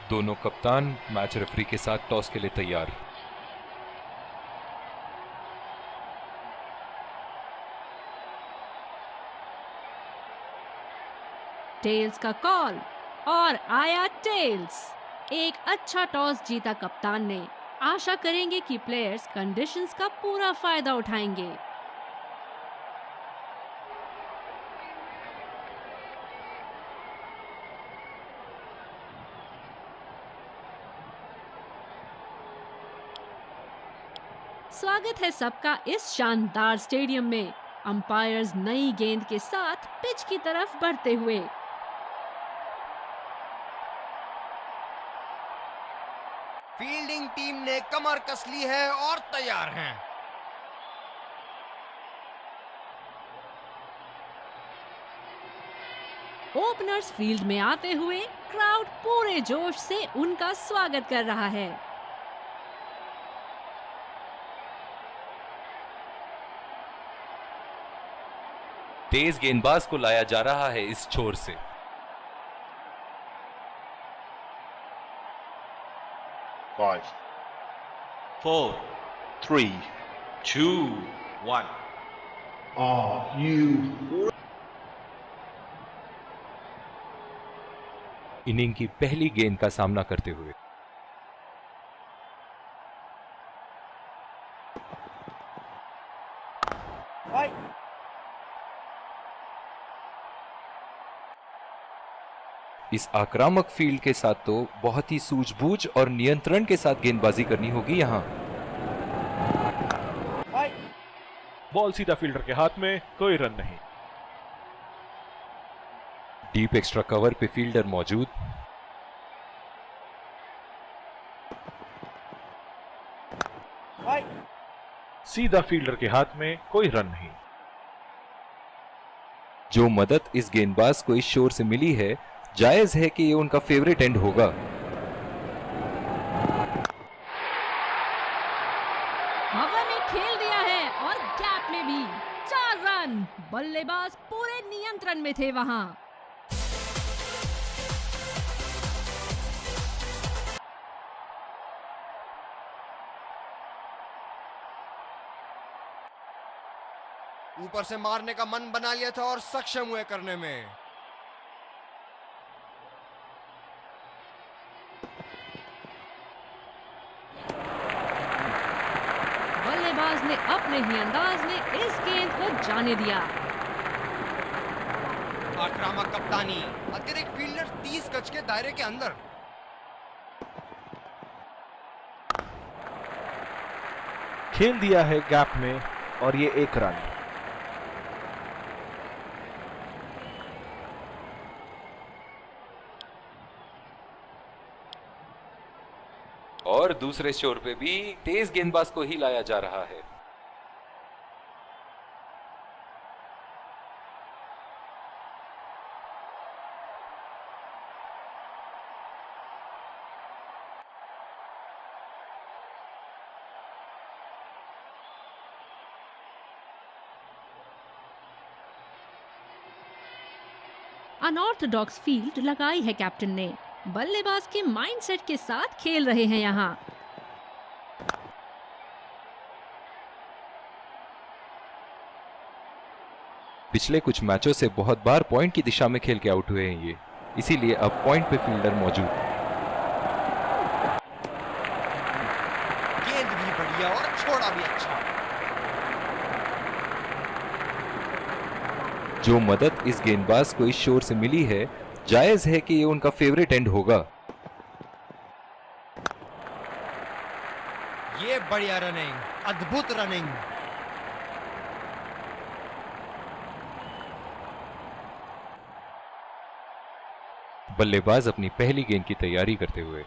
दोनों कप्तान match referee के साथ टॉस के लिए तैयार। टेल्स का कॉल और आया टेल्स। एक अच्छा टॉस जीता कप्तान ने। आशा करेंगे कि प्लेयर्स कंडीशंस का पूरा फायदा उठाएंगे। स्वागत है सबका इस शानदार स्टेडियम में। अंपायर्स नई गेंद के साथ पिच की तरफ बढ़ते हुए। फील्डिंग टीम ने कमर कस ली है और तैयार हैं। ओपनर्स फील्ड में आते हुए क्राउड पूरे जोश से उनका स्वागत कर रहा है। तेज गेंदबाज को लाया जा रहा है इस छोर से। Five, four, three, two, one. Are you inning की पहली गेंद का सामना करते हुए इस आक्रामक फील्ड के साथ तो बहुत ही सूझबूझ और नियंत्रण के साथ गेंदबाजी करनी होगी यहां। बॉल सीधा फील्डर के हाथ में, कोई रन नहीं। डीप एक्स्ट्रा कवर पे फील्डर मौजूद। सीधा फील्डर के हाथ में, कोई रन नहीं। जो मदद इस गेंदबाज को इस शोर से मिली है, जायज है कि ये उनका फेवरेट एंड होगा। हवा में खेल दिया है और गैप में भी 4 रन। बल्लेबाज पूरे नियंत्रण में थे वहां। ऊपर से मारने का मन बना लिया था और सक्षम हुए करने में। बल्लेबाज ने अपने ही अंदाज में इस गेंद को जाने दिया। आक्रामक कप्तानी, अतिरिक्त फील्डर 30 गज के दायरे के अंदर। खेल दिया है गैप में और ये 1 रन। और दूसरे शोर पे भी तेज गेंदबाज को ही लाया जा रहा है। अनऑर्थोडॉक्स फील्ड लगाई है कैप्टन ने। बल्लेबाज के माइंडसेट के साथ खेल रहे हैं यहां। पिछले कुछ मैचों से बहुत बार पॉइंट की दिशा में खेल के आउट हुए हैं ये, इसीलिए अब पॉइंट पे फील्डर मौजूद। गेंद भी बढ़िया और छोड़ा भी अच्छा। जो मदद इस गेंदबाज को इस शोर से मिली है, जायज है कि ये उनका फेवरेट एंड होगा। ये बढ़िया रनिंग, अद्भुत रनिंग। बल्लेबाज अपनी पहली गेंद की तैयारी करते हुए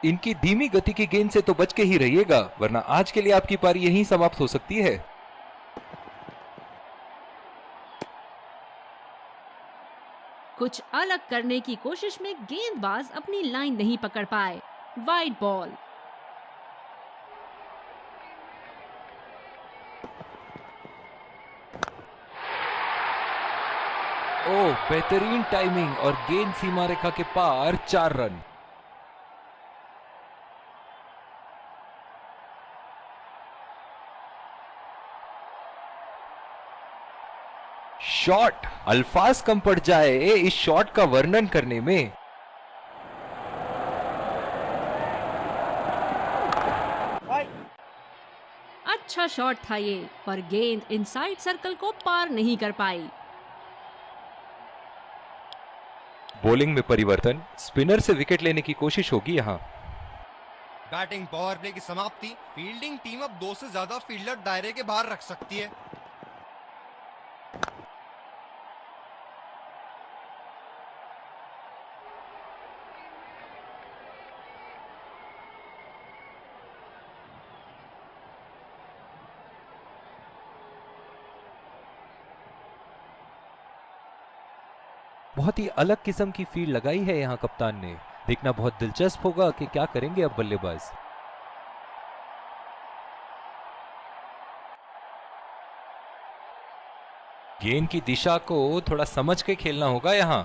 इनकी धीमी गति की गेंद से तो बच के ही रहिएगा, वरना आज के लिए आपकी पारी यहीं समाप्त हो सकती है। कुछ अलग करने की कोशिश में गेंदबाज अपनी लाइन नहीं पकड़ पाए। Wide ball. ओह, बेहतरीन टाइमिंग और गेंद सीमा रेखा के पार 4 रन। शॉट, अल्फाज कम पड़ जाए इस शॉट का वर्णन करने में। अच्छा शॉट था ये, पर गेंद इनसाइड सर्कल को पार नहीं कर पाई। बॉलिंग में परिवर्तन, स्पिनर से विकेट लेने की कोशिश होगी यहां। बैटिंग पावर प्ले की समाप्ति। फील्डिंग टीम अब 2 से ज्यादा फील्डर दायरे के बाहर रख सकती है। बहुत ही अलग किस्म की फील्ड लगाई है यहां कप्तान ने। देखना बहुत दिलचस्प होगा कि क्या करेंगे अब बल्लेबाज। गेंद की दिशा को थोड़ा समझ के खेलना होगा यहां।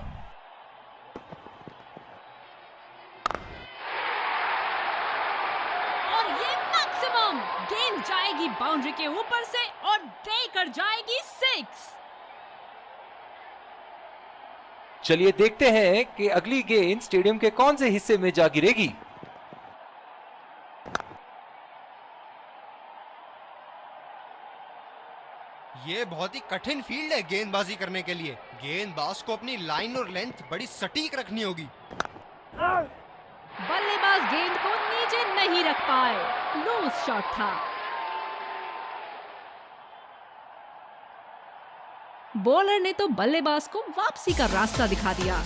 और ये मैक्सिमम, गेंद जाएगी बाउंड्री के ऊपर से और देकर जाएगी 6। चलिए देखते हैं कि अगली गेंद स्टेडियम के कौन से हिस्से में जा गिरेगी। ये बहुत ही कठिन फील्ड है गेंदबाजी करने के लिए। गेंदबाज को अपनी लाइन और लेंथ बड़ी सटीक रखनी होगी। बल्लेबाज गेंद को नीचे नहीं रख पाए, लूज शॉट था। बॉलर ने तो बल्लेबाज को वापसी का रास्ता दिखा दिया।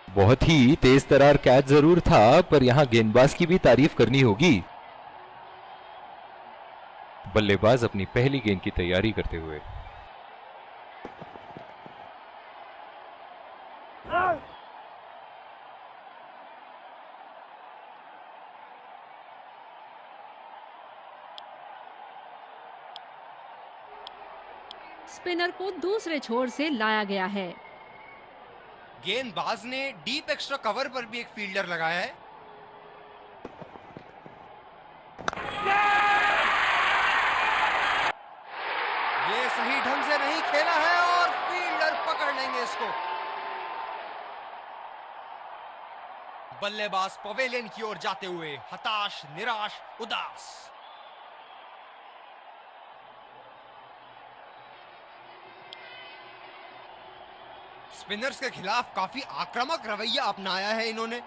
बहुत ही तेज तरार कैच जरूर था, पर यहां गेंदबाज की भी तारीफ करनी होगी। बल्लेबाज अपनी पहली गेंद की तैयारी करते हुए। स्पिनर को दूसरे छोर से लाया गया है। गेंदबाज ने डीप एक्स्ट्रा कवर पर भी एक फील्डर लगाया है। ये सही ढंग से नहीं खेला है और फील्डर पकड़ लेंगे इसको। बल्लेबाज पवेलियन की ओर जाते हुए हताश, निराश, उदास। स्पिनर्स के खिलाफ काफी आक्रामक रवैया अपनाया है इन्होंने।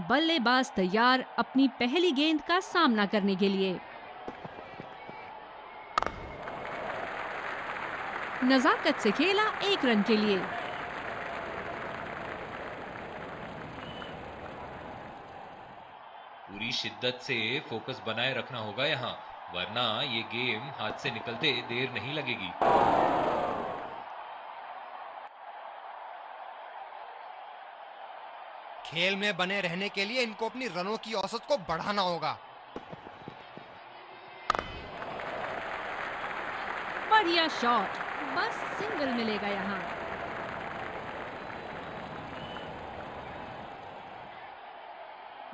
बल्लेबाज तैयार अपनी पहली गेंद का सामना करने के लिए। नजाकत से खेला 1 रन के लिए। पूरी शिद्दत से फोकस बनाए रखना होगा यहां, वरना ये गेम हाथ से निकलते देर नहीं लगेगी। खेल में बने रहने के लिए इनको अपनी रनों की औसत को बढ़ाना होगा। बढ़िया शॉट, बस सिंगल मिलेगा यहाँ।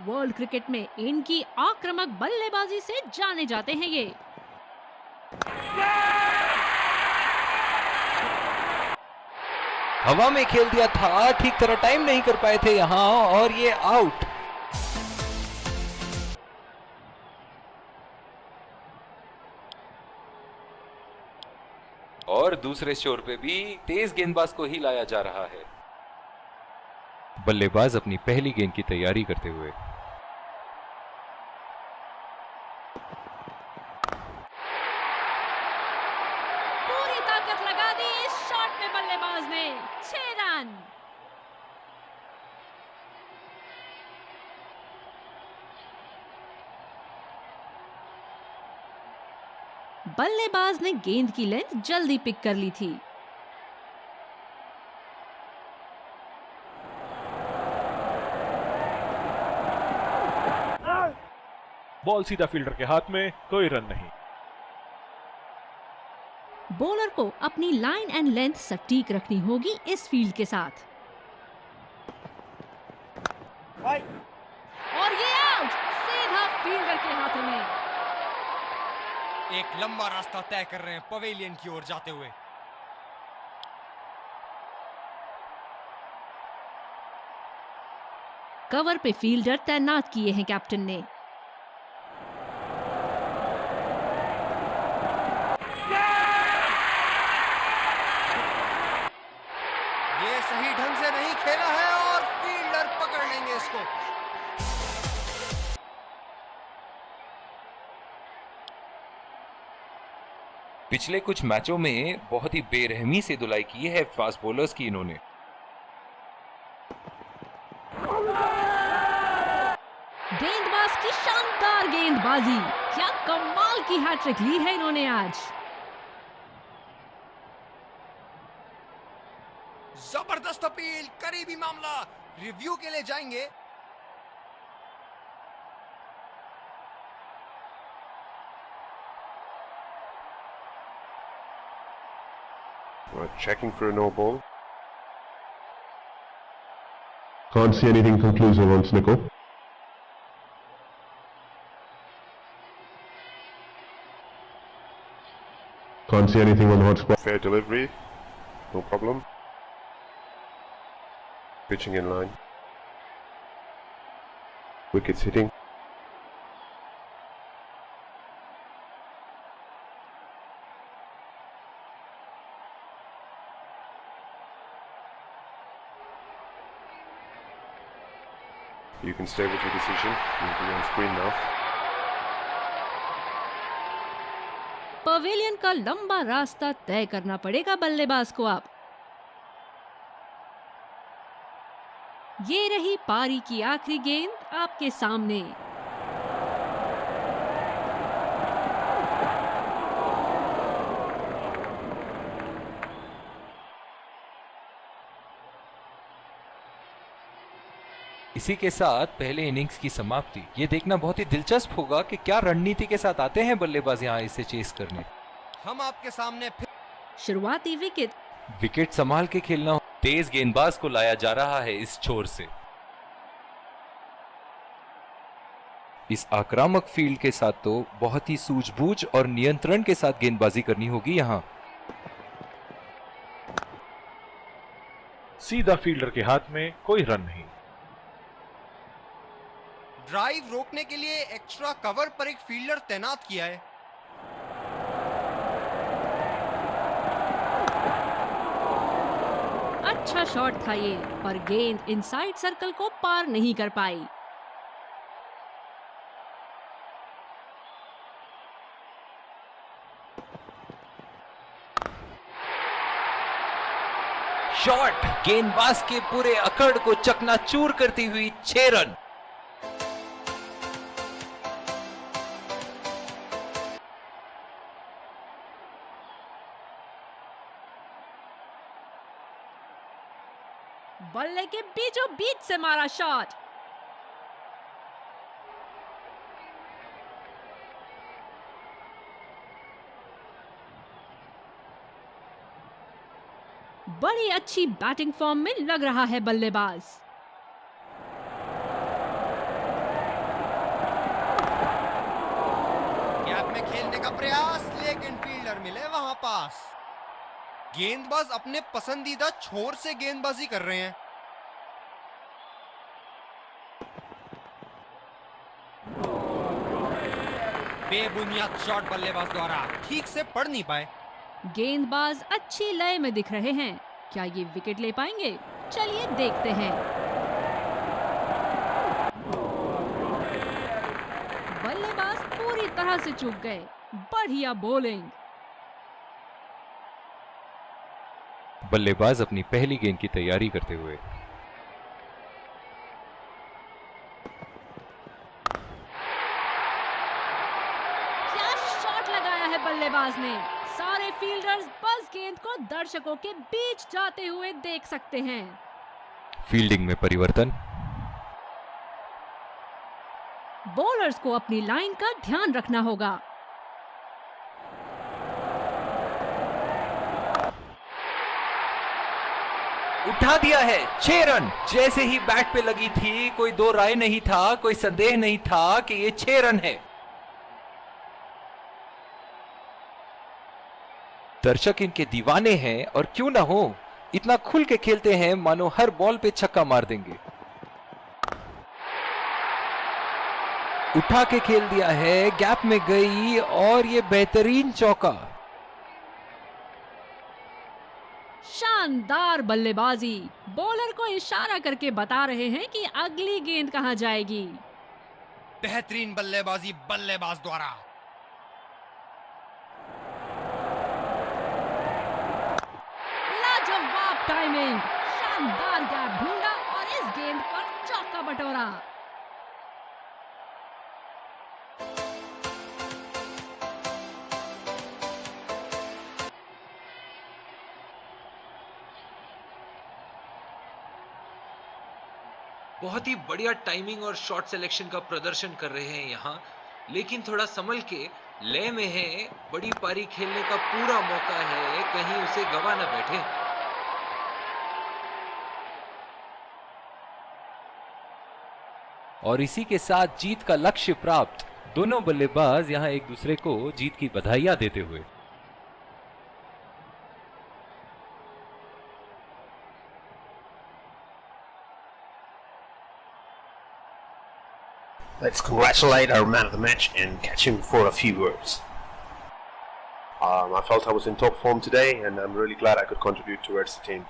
वर्ल्ड क्रिकेट में इनकी आक्रामक बल्लेबाजी से जाने जाते हैं ये। हवा में खेल दिया था, ठीक तरह टाइम नहीं कर पाए थे यहां और ये आउट। और दूसरे छोर पे भी तेज गेंदबाज को ही लाया जा रहा है। बल्लेबाज अपनी पहली गेंद की तैयारी करते हुए। पूरी ताकत लगा दी इस शॉट में बल्लेबाज ने। 6 रन। बल्लेबाज ने गेंद की लेंथ जल्दी पिक कर ली थी। बॉल सीधा फील्डर के हाथ में, कोई रन नहीं। बॉलर को अपनी लाइन एंड लेंथ सटीक रखनी होगी इस फील्ड के साथ। और ये आउट, सीधा फील्डर के हाथों में। एक लंबा रास्ता तय कर रहे हैं पवेलियन की ओर जाते हुए। कवर पे फील्डर तैनात किए हैं कैप्टन ने। ये सही ढंग से नहीं खेला है और फील्डर पकड़ लेंगे इसको। पिछले कुछ मैचों में बहुत ही बेरहमी से धुलाई की है फास्ट बॉलर्स की इन्होंने। गेंदबाज की शानदार गेंदबाजी, क्या कमाल की हैट्रिक ली है इन्होंने आज। जबरदस्त अपील, करीबी मामला, रिव्यू के लिए जाएंगे। We're checking for a no ball. Can't see anything conclusive on Snickle. Can't see anything on hot spot. Fair delivery, no problem. Pitching in line. Wickets hitting. You can stay with your decision. You'll be on screen now. Pavilion का लंबा रास्ता तय करना पड़ेगा बल्लेबाज को अब। ये रही पारी की आखिरी गेंद आपके सामने। इसी के साथ पहले इनिंग्स की समाप्ति। ये देखना बहुत ही दिलचस्प होगा कि क्या रणनीति के साथ आते हैं बल्लेबाज यहाँ इसे चेस करने। हम आपके सामने फिर शुरुआती विकेट संभाल के खेलना। तेज गेंदबाज को लाया जा रहा है इस छोर से। इस आक्रामक फील्ड के साथ तो बहुत ही सूझबूझ और नियंत्रण के साथ गेंदबाजी करनी होगी यहाँ। सीधा फील्डर के हाथ में, कोई रन नहीं। ड्राइव रोकने के लिए एक्स्ट्रा कवर पर एक फील्डर तैनात किया है। अच्छा शॉट था ये, पर गेंद इनसाइड सर्कल को पार नहीं कर पाई। शॉट गेंदबाज के पूरे अकड़ को चकनाचूर करती हुई 6 रन। बल्ले के बीचों बीच से मारा शॉट। बड़ी अच्छी बैटिंग फॉर्म में लग रहा है बल्लेबाज। गैप में खेलने का प्रयास, लेकिन फील्डर मिले वहां पास। गेंदबाज अपने पसंदीदा छोर से गेंदबाजी कर रहे हैं। बेबुनियाद शॉट बल्लेबाज द्वारा ठीक से पढ़ नहीं पाए। गेंदबाज अच्छी लय में दिख रहे हैं, क्या ये विकेट ले पाएंगे? चलिए देखते हैं। बल्लेबाज पूरी तरह से चूक गए। बढ़िया बॉलिंग। बल्लेबाज अपनी पहली गेंद की तैयारी करते हुए। क्या शॉट लगाया है बल्लेबाज बल्लेबाज ने। सारे फील्डर्स बस गेंद को दर्शकों के बीच जाते हुए देख सकते हैं। फील्डिंग में परिवर्तन। बॉलर्स को अपनी लाइन का ध्यान रखना होगा। उठा दिया है 6 रन। जैसे ही बैट पे लगी थी कोई दो राय नहीं था, कोई संदेह नहीं था कि ये 6 रन है। दर्शक इनके दीवाने हैं और क्यों ना हो, इतना खुल के खेलते हैं मानो हर बॉल पे छक्का मार देंगे। उठा के खेल दिया है, गैप में गई और ये बेहतरीन चौका। शानदार बल्लेबाजी। बॉलर को इशारा करके बता रहे हैं कि अगली गेंद कहां जाएगी। बेहतरीन बल्लेबाजी बल्लेबाज द्वारा। लाजवाब टाइमिंग। शानदार गैप ढूंढा और इस गेंद पर चौका बटोरा। बहुत ही बढ़िया टाइमिंग और शॉट सिलेक्शन का प्रदर्शन कर रहे हैं यहाँ, लेकिन थोड़ा संभल के, लय में है। बड़ी पारी खेलने का पूरा मौका है, कहीं उसे गवा ना बैठे। और इसी के साथ जीत का लक्ष्य प्राप्त। दोनों बल्लेबाज यहाँ एक दूसरे को जीत की बधाइयां देते हुए। Let's congratulate our man of the match and catch him for a few words. I felt I was in top form today and I'm really glad I could contribute towards the team.